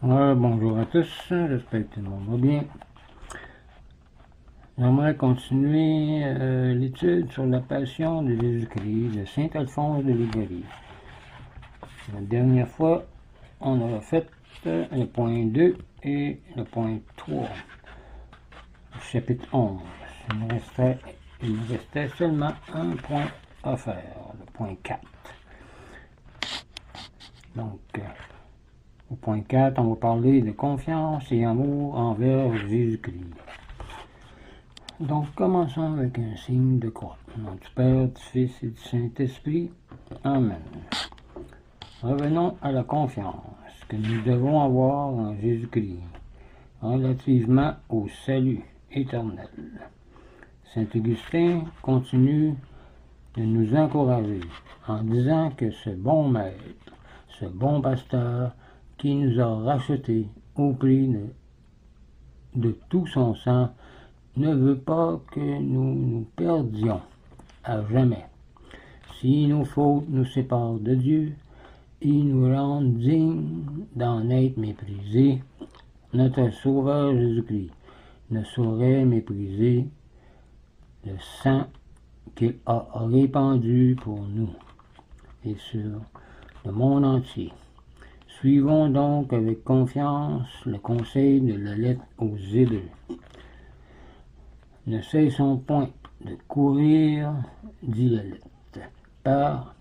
Bonjour à tous, j'espère que tout le monde va bien. J'aimerais continuer l'étude sur la passion de Jésus-Christ de Saint Alphonse de Liguori. La dernière fois, on a fait le point 2 et le point 3, chapitre 11. Il nous restait seulement un point à faire, le point 4. Donc, au point 4, on va parler de confiance et amour envers Jésus-Christ. Donc, commençons avec un signe de croix. Au nom du Père, du Fils et du Saint-Esprit. Amen. Revenons à la confiance que nous devons avoir en Jésus-Christ, relativement au salut éternel. Saint Augustin continue de nous encourager en disant que ce bon maître, ce bon pasteur qui nous a rachetés au prix de tout son sang, ne veut pas que nous nous perdions à jamais. Si nos fautes nous séparent de Dieu et nous rendent dignes d'en être méprisés, notre Sauveur Jésus-Christ ne saurait mépriser le sang qu'il a répandu pour nous et sur le monde entier. Suivons donc avec confiance le conseil de la lettre aux Hébreux. Ne cessons point de courir, dit la lettre, par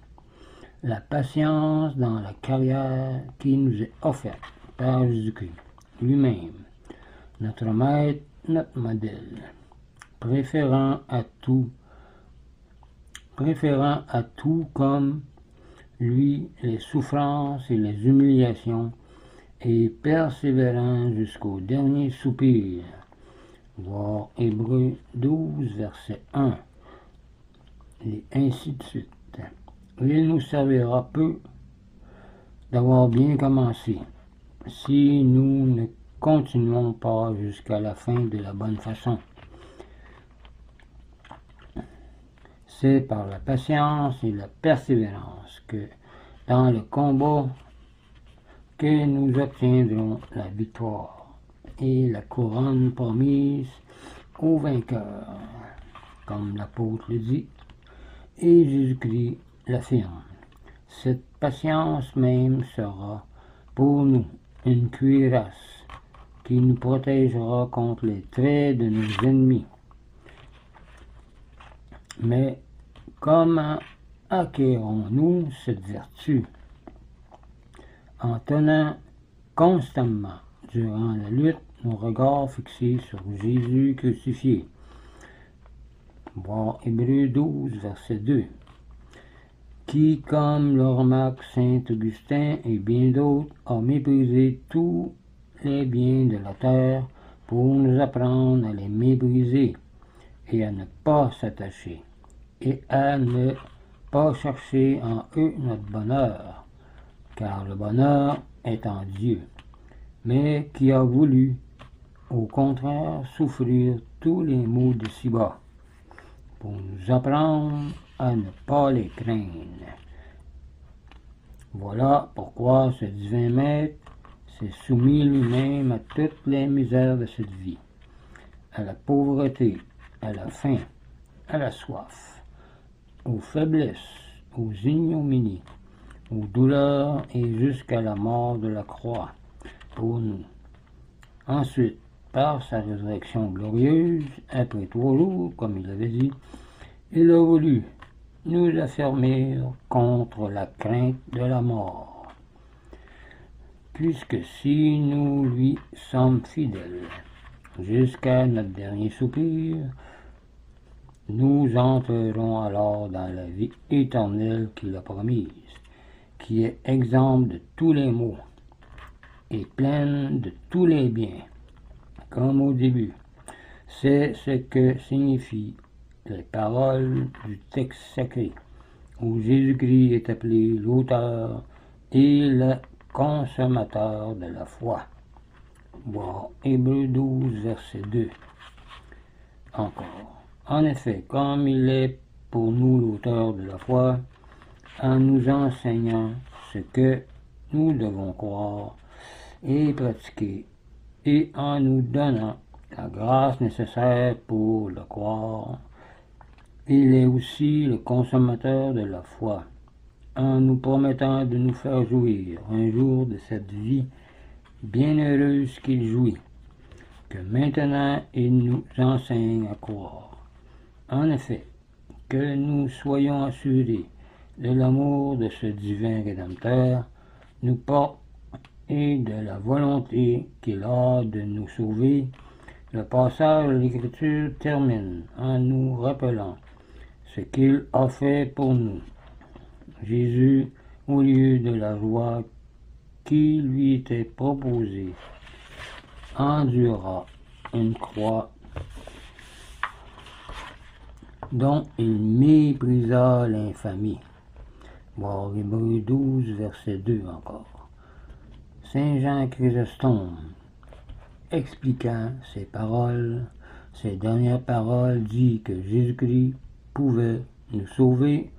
la patience dans la carrière qui nous est offerte par Jésus-Christ lui-même, notre maître, notre modèle, préférant à tout comme lui les souffrances et les humiliations, et persévérant jusqu'au dernier soupir. Voir Hébreux 12, verset 1, et ainsi de suite. Il nous servira peu d'avoir bien commencé si nous ne continuons pas jusqu'à la fin de la bonne façon. C'est par la patience et la persévérance que, dans le combat, que nous obtiendrons la victoire et la couronne promise aux vainqueurs, comme l'apôtre le dit, et Jésus-Christ l'affirme. Cette patience même sera pour nous une cuirasse qui nous protégera contre les traits de nos ennemis. Mais comment acquérons-nous cette vertu? En tenant constamment, durant la lutte, nos regards fixés sur Jésus crucifié. Voir Hébreux 12, verset 2. Qui, comme le remarque Saint Augustin et bien d'autres, a méprisé tous les biens de la terre pour nous apprendre à les mépriser et à ne pas s'attacher, et à ne pas chercher en eux notre bonheur, car le bonheur est en Dieu, mais qui a voulu, au contraire, souffrir tous les maux de ci-bas, pour nous apprendre à ne pas les craindre. Voilà pourquoi ce divin maître s'est soumis lui-même à toutes les misères de cette vie, à la pauvreté, à la faim, à la soif, aux faiblesses, aux ignominies, aux douleurs et jusqu'à la mort de la croix pour nous. Ensuite, par sa résurrection glorieuse, après 3 jours, comme il avait dit, il a voulu nous affermir contre la crainte de la mort, puisque si nous lui sommes fidèles jusqu'à notre dernier soupir, nous entrerons alors dans la vie éternelle qu'il a promise, qui est exempte de tous les maux et pleine de tous les biens, comme au début. C'est ce que signifient les paroles du texte sacré, où Jésus-Christ est appelé l'auteur et le consommateur de la foi. Voir Hébreux 12, verset 2. Encore. En effet, comme il est pour nous l'auteur de la foi, en nous enseignant ce que nous devons croire, et pratiquer, et en nous donnant la grâce nécessaire pour le croire. Il est aussi le consommateur de la foi, en nous promettant de nous faire jouir un jour de cette vie bienheureuse qu'il jouit, que maintenant il nous enseigne à croire. En effet, que nous soyons assurés de l'amour de ce divin Rédempteur nous porte et de la volonté qu'il a de nous sauver. Le passage de l'Écriture termine en nous rappelant ce qu'il a fait pour nous. Jésus, au lieu de la joie qui lui était proposée, endura une croix dont il méprisa l'infamie. Voir Hébreux 12, verset 2 encore. Saint Jean Chrysostome, expliquant ces dernières paroles, dit que Jésus-Christ pouvait nous sauver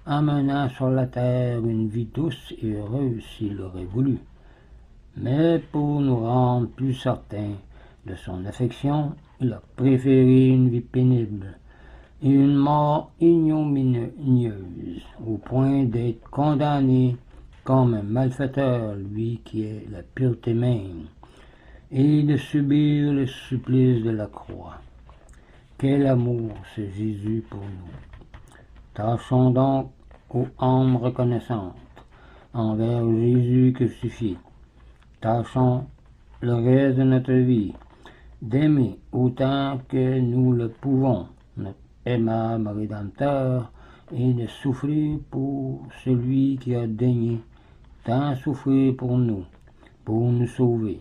en menant sur la terre une vie douce et heureuse s'il aurait voulu. Mais pour nous rendre plus certains de son affection, il a préféré une vie pénible et une mort ignominieuse, au point d'être condamné comme un malfaiteur, lui qui est la pureté même, et de subir le supplice de la croix. Quel amour ce Jésus pour nous! Tâchons donc, ô âme reconnaissante, envers Jésus crucifié. Tâchons le reste de notre vie d'aimer autant que nous le pouvons notre aimable Rédempteur et de souffrir pour celui qui a daigné tant souffrir pour nous sauver.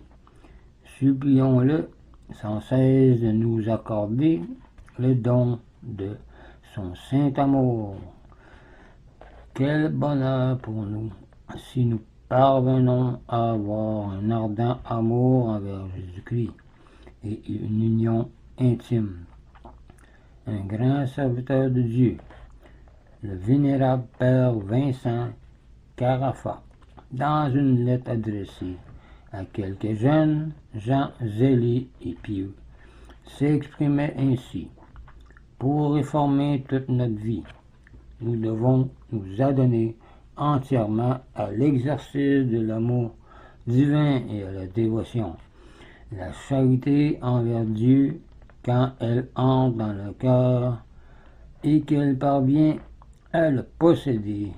Supplions-le sans cesse de nous accorder le don de son saint amour. Quel bonheur pour nous si nous parvenons à avoir un ardent amour envers Jésus-Christ et une union intime. Un grand serviteur de Dieu, le vénérable Père Vincent Carafa, dans une lettre adressée à quelques jeunes gens zélés et pieux, s'exprimait ainsi: pour réformer toute notre vie, nous devons nous adonner entièrement à l'exercice de l'amour divin et à la dévotion. La charité envers Dieu, quand elle entre dans le cœur et qu'elle parvient à le posséder,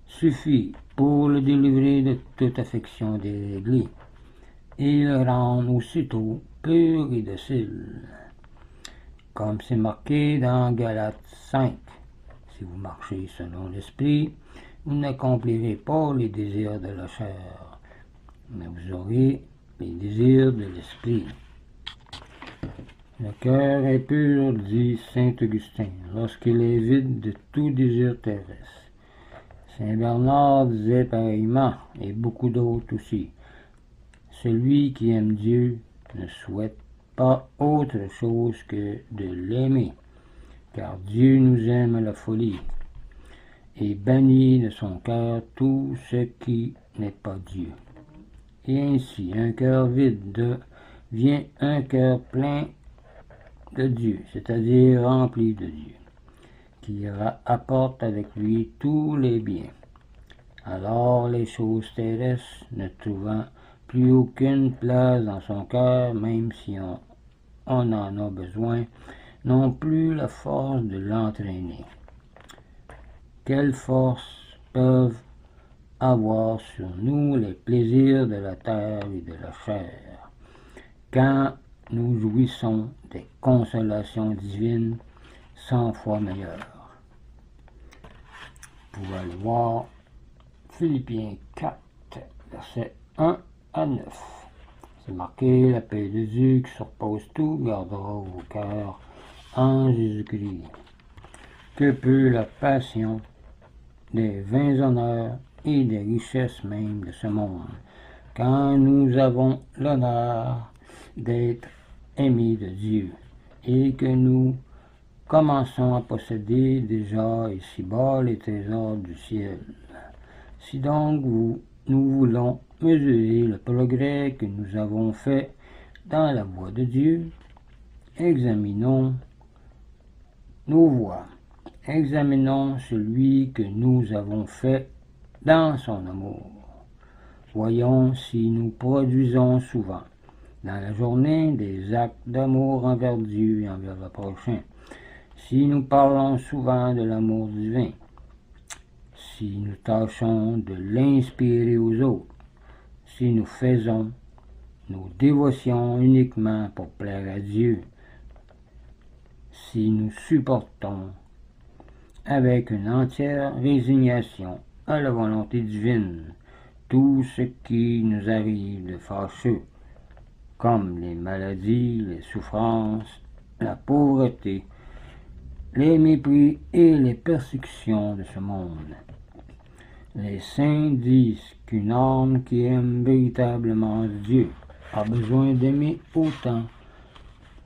suffit pour le délivrer de toute affection déréglée et le rendre aussitôt pur et docile. Comme c'est marqué dans Galates 5, si vous marchez selon l'esprit, vous n'accomplirez pas les désirs de la chair, mais vous aurez les désirs de l'esprit. Le cœur est pur, dit saint Augustin, lorsqu'il est vide de tout désir terrestre. Saint Bernard disait pareillement, et beaucoup d'autres aussi: celui qui aime Dieu ne souhaite pas autre chose que de l'aimer, car Dieu nous aime à la folie, et bannit de son cœur tout ce qui n'est pas Dieu. Et ainsi, un cœur vide devient un cœur plein de Dieu, c'est-à-dire rempli de Dieu, qui apporte avec lui tous les biens. Alors les choses terrestres, ne trouvant plus aucune place dans son cœur, même si on en a besoin, n'ont plus la force de l'entraîner. Quelle force peuvent avoir sur nous les plaisirs de la terre et de la chair, quand nous jouissons des consolations divines 100 fois meilleures? Vous pouvez aller voir Philippiens 4, versets 1 à 9. C'est marqué: la paix de Dieu qui surpasse tout gardera vos cœurs en Jésus-Christ. Que peut la passion des vains honneurs et des richesses même de ce monde, quand nous avons l'honneur d'être aimés de Dieu et que nous commençons à posséder déjà ici-bas les trésors du ciel? Si donc nous voulons mesurer le progrès que nous avons fait dans la voie de Dieu, examinons nos voies. Examinons celui que nous avons fait dans son amour. Voyons si nous produisons souvent dans la journée des actes d'amour envers Dieu et envers le prochain, si nous parlons souvent de l'amour divin, si nous tâchons de l'inspirer aux autres, si nous faisons nos dévotions uniquement pour plaire à Dieu, si nous supportons avec une entière résignation à la volonté divine tout ce qui nous arrive de fâcheux, comme les maladies, les souffrances, la pauvreté, les mépris et les persécutions de ce monde. Les saints disent qu'une âme qui aime véritablement Dieu a besoin d'aimer autant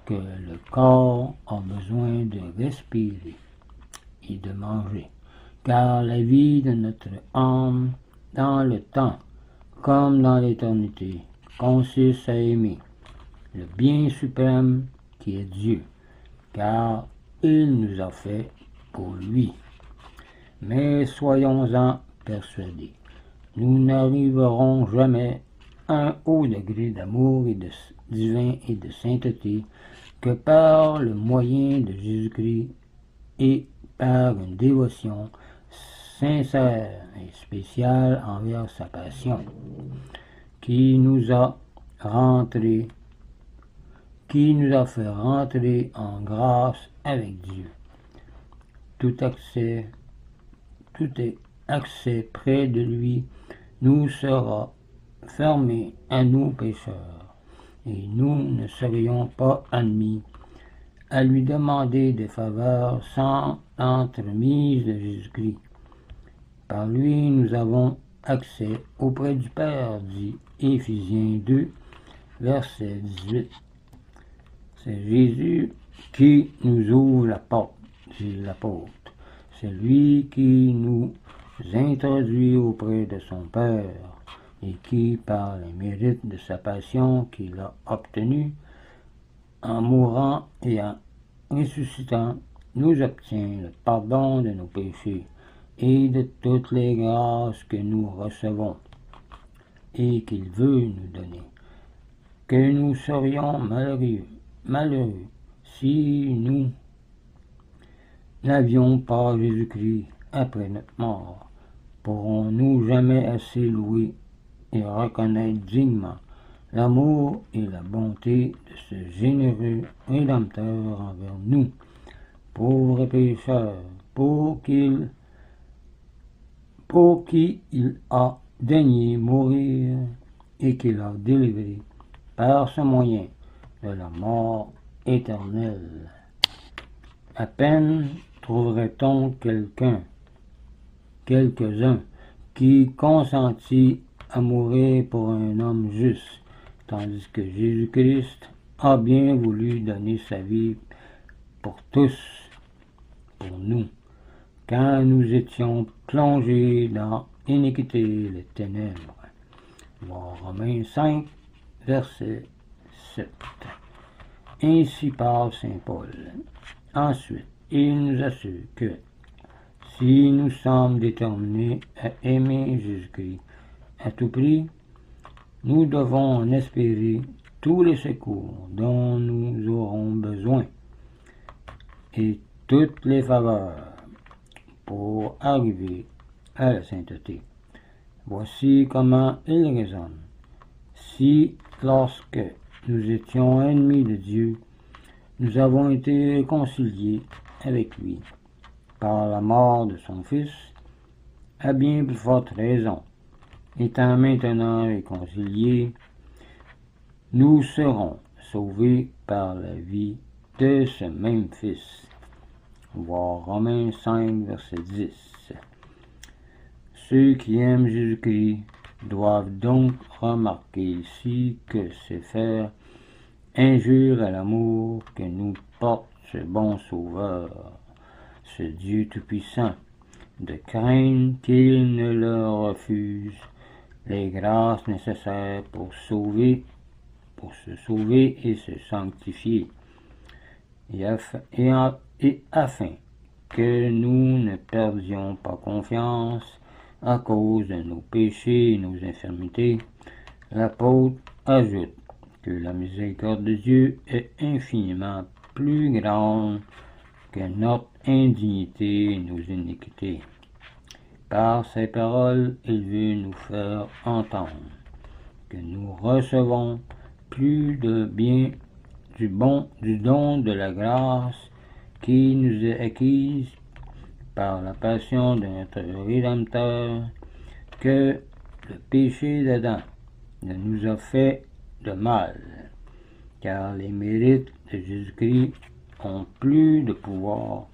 que le corps a besoin de respirer et de manger, car la vie de notre âme dans le temps comme dans l'éternité consiste à aimer le bien suprême qui est Dieu, car il nous a fait pour lui. Mais soyons-en persuadés, nous n'arriverons jamais à un haut degré d'amour et de divin et de sainteté que par le moyen de Jésus-Christ et par une dévotion sincère et spéciale envers sa passion, qui nous a fait rentrer en grâce avec Dieu. Tout accès près de lui nous sera fermé à nous pécheurs, et nous ne serions pas admis à lui demander des faveurs sans l'entremise de Jésus-Christ. Par lui, nous avons accès auprès du Père, dit Éphésiens 2, verset 18. C'est Jésus qui nous ouvre la porte, dit l'apôtre. C'est lui qui nous introduit auprès de son Père et qui, par les mérites de sa passion qu'il a obtenue, en mourant et en ressuscitant, nous obtient le pardon de nos péchés et de toutes les grâces que nous recevons et qu'il veut nous donner. Que nous serions malheureux si nous n'avions pas Jésus-Christ après notre mort. Pourrons-nous jamais assez louer et reconnaître dignement l'amour et la bonté de ce généreux Rédempteur envers nous, pauvres pécheurs, pour qui il a daigné mourir et qu'il a délivré par ce moyen de la mort éternelle. À peine trouverait-on quelques-uns qui consentit à mourir pour un homme juste, tandis que Jésus-Christ a bien voulu donner sa vie pour tous, pour nous, quand nous étions plongés dans l'iniquité et les ténèbres. Voir Romains 5, verset 7. Ainsi parle saint Paul. Ensuite, il nous assure que si nous sommes déterminés à aimer Jésus-Christ à tout prix, nous devons en espérer tous les secours dont nous aurons besoin et toutes les faveurs pour arriver à la sainteté. Voici comment il raisonne. Si, lorsque nous étions ennemis de Dieu, nous avons été réconciliés avec lui par la mort de son Fils, à bien plus forte raison, étant maintenant réconciliés, nous serons sauvés par la vie de ce même Fils. Voir Romains 5, verset 10. Ceux qui aiment Jésus-Christ doivent donc remarquer ici que c'est faire injure à l'amour que nous porte ce bon Sauveur, ce Dieu Tout-Puissant, de craindre qu'il ne leur refuse les grâces nécessaires pour se sauver et se sanctifier, et afin que nous ne perdions pas confiance à cause de nos péchés et nos infirmités, l'apôtre ajoute que la miséricorde de Dieu est infiniment plus grande que notre indignité et nos iniquités. Par ces paroles, il veut nous faire entendre que nous recevons plus de bien du don de la grâce qui nous est acquise par la passion de notre Rédempteur, que le péché d'Adam ne nous a fait de mal, car les mérites de Jésus-Christ ont plus de pouvoir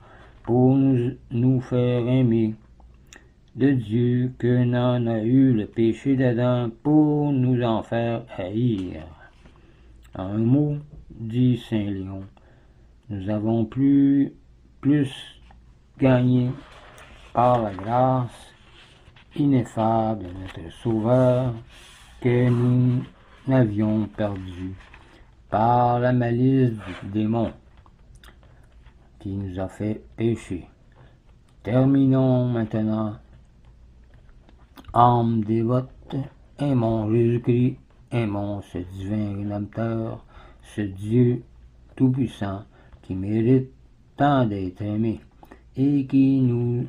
pour nous faire aimer de Dieu que n'en a eu le péché d'Adam pour nous en faire haïr. En un mot, dit Saint Léon, nous avons plus gagné par la grâce ineffable de notre Sauveur que nous n'avions perdu par la malice du démon qui nous a fait pécher. Terminons maintenant. Âme dévote, aimons Jésus-Christ, aimons ce divin Rédempteur, ce Dieu tout-puissant qui mérite tant d'être aimé et qui nous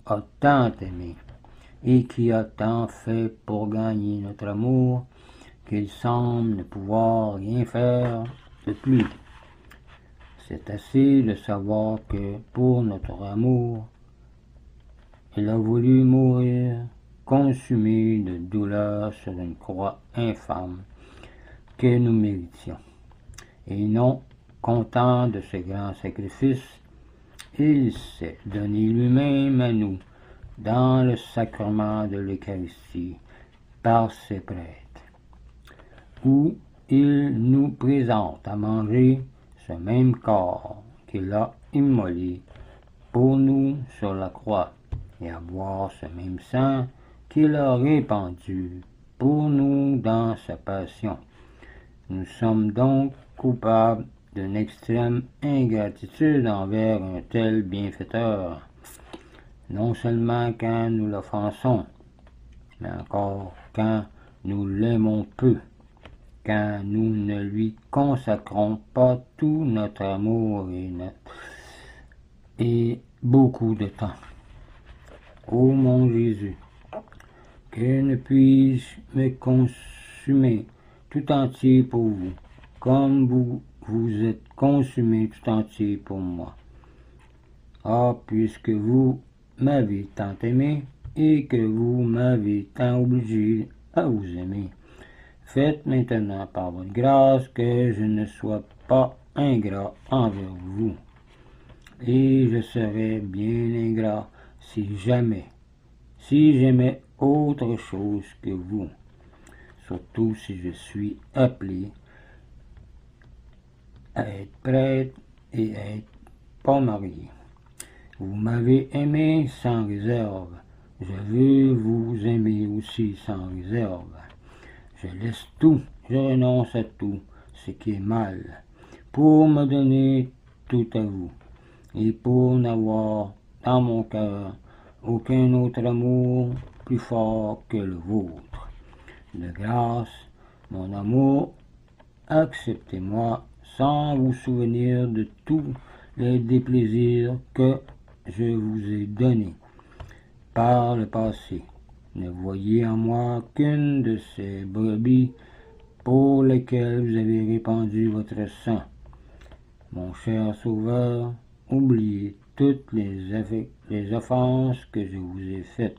a tant aimés et qui a tant fait pour gagner notre amour qu'il semble ne pouvoir rien faire de plus. C'est assez de savoir que pour notre amour, il a voulu mourir consumé de douleur sur une croix infâme que nous méritions. Et non content de ce grand sacrifice, il s'est donné lui-même à nous dans le sacrement de l'Eucharistie par ses prêtres, où il nous présente à manger ce même corps qu'il a immolé pour nous sur la croix, et à boire ce même sang qu'il a répandu pour nous dans sa passion. Nous sommes donc coupables d'une extrême ingratitude envers un tel bienfaiteur, non seulement quand nous l'offensons, mais encore quand nous l'aimons peu, quand nous ne lui consacrons pas tout notre amour et beaucoup de temps. Ô mon Jésus, que ne puis-je me consumer tout entier pour vous, comme vous êtes consumé tout entier pour moi. Ah, puisque vous m'avez tant aimé et que vous m'avez tant obligé à vous aimer, faites maintenant par votre grâce que je ne sois pas ingrat envers vous. Et je serais bien ingrat si j'aimais autre chose que vous, surtout si je suis appelé à être prêtre et à être pas marié. Vous m'avez aimé sans réserve, je veux vous aimer aussi sans réserve. Je laisse tout, je renonce à tout ce qui est mal, pour me donner tout à vous, et pour n'avoir dans mon cœur aucun autre amour plus fort que le vôtre. De grâce, mon amour, acceptez-moi sans vous souvenir de tous les déplaisirs que je vous ai donnés par le passé. Ne voyez en moi qu'une de ces brebis pour lesquelles vous avez répandu votre sang. Mon cher Sauveur, oubliez toutes les offenses que je vous ai faites.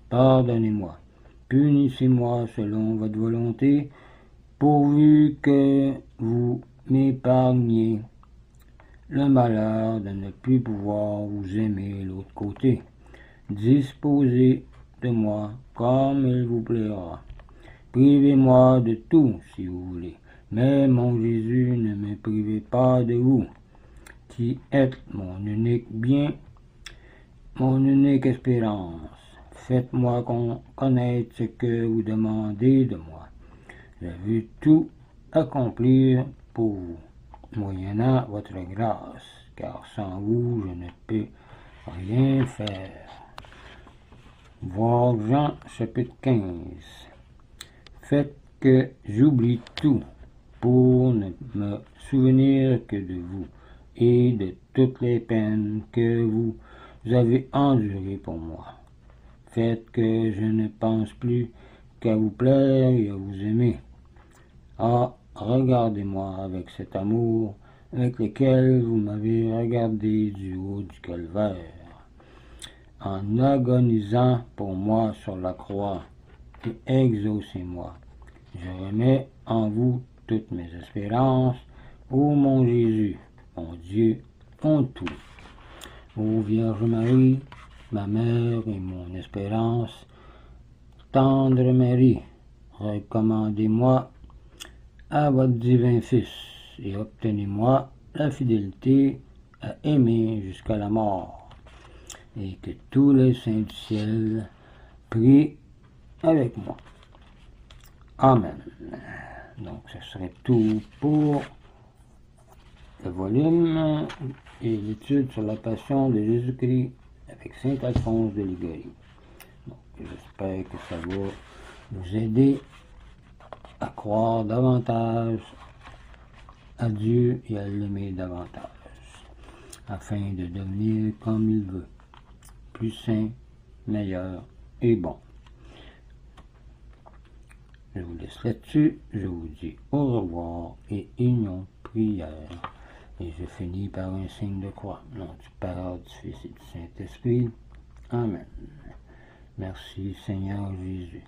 Pardonnez-moi, punissez-moi selon votre volonté, pourvu que vous m'épargniez le malheur de ne plus pouvoir vous aimer l'autre côté. Disposez de moi comme il vous plaira. Privez-moi de tout si vous voulez, mais mon Jésus, ne me privez pas de vous, qui êtes mon unique bien, mon unique espérance. faites-moi connaître ce que vous demandez de moi. Je veux tout accomplir pour vous, moyennant votre grâce, car sans vous, je ne peux rien faire. Voir Jean chapitre 15. Faites que j'oublie tout pour ne me souvenir que de vous et de toutes les peines que vous avez endurées pour moi. Faites que je ne pense plus qu'à vous plaire et à vous aimer. Ah, regardez-moi avec cet amour avec lequel vous m'avez regardé du haut du calvaire, en agonisant pour moi sur la croix, et exaucez-moi. Je remets en vous toutes mes espérances, ô mon Jésus, mon Dieu, mon tout. Ô Vierge Marie, ma mère et mon espérance, tendre Marie, recommandez-moi à votre divin Fils et obtenez-moi la fidélité à aimer jusqu'à la mort, et que tous les saints du ciel prient avec moi. Amen. Donc, ce serait tout pour le volume et l'étude sur la passion de Jésus-Christ avec saint Alphonse de Liguori. Donc, j'espère que ça va vous aider à croire davantage à Dieu et à l'aimer davantage, afin de devenir comme il veut, plus saint, meilleur et bon. Je vous laisse là-dessus, je vous dis au revoir et union prière. Et je finis par un signe de croix, au nom du Père, du Fils et du Saint-Esprit. Amen. Merci Seigneur Jésus.